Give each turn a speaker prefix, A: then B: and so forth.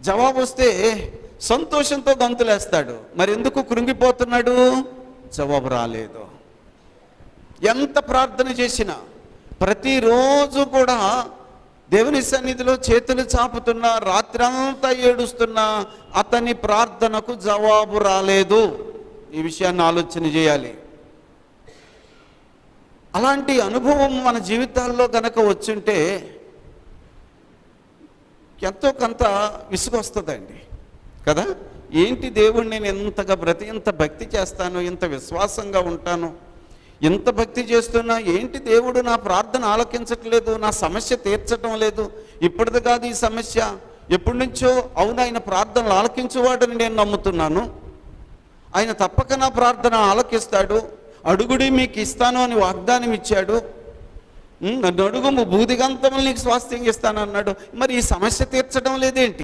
A: జవాబు వస్తే సంతోషంతో గంతులేస్తాడు. మరి ఎందుకు కృంగిపోతున్నాడు? జవాబు రాలేదు. ఎంత ప్రార్థన చేసినా, ప్రతిరోజు కూడా దేవుని సన్నిధిలో చేతులు చాపుతున్నా, రాత్రంతా ఏడుస్తున్నా అతని ప్రార్థనకు జవాబు రాలేదు. ఈ విషయాన్ని ఆలోచన చేయాలి. అలాంటి అనుభవం మన జీవితాల్లో గనక వచ్చుంటే ఎంతో కొంత విసుగొస్తుందండి కదా. ఏంటి దేవుణ్ణి నేను ఇంత భక్తి చేస్తాను, ఇంత విశ్వాసంగా ఉంటాను, ఇంత భక్తి చేస్తున్నా ఏంటి దేవుడు నా ప్రార్థన ఆలకించట్లేదు, నా సమస్య తీర్చటం లేదు. ఇప్పటిది కాదు ఈ సమస్య, ఎప్పటి నుంచో. అవును, ఆయన ప్రార్థనలు ఆలకించేవాడని నేను నమ్ముతున్నాను. ఆయన తప్పక నా ప్రార్థన ఆలకిస్తాడు. అడుగుడి మీకు ఇస్తాను అని వాగ్దానం ఇచ్చాడు. నన్ను అడుగు, భూదిగంతములు నీకు స్వాస్థ్యం ఇస్తాను అన్నాడు. మరి ఈ సమస్య తీర్చడం లేదేంటి?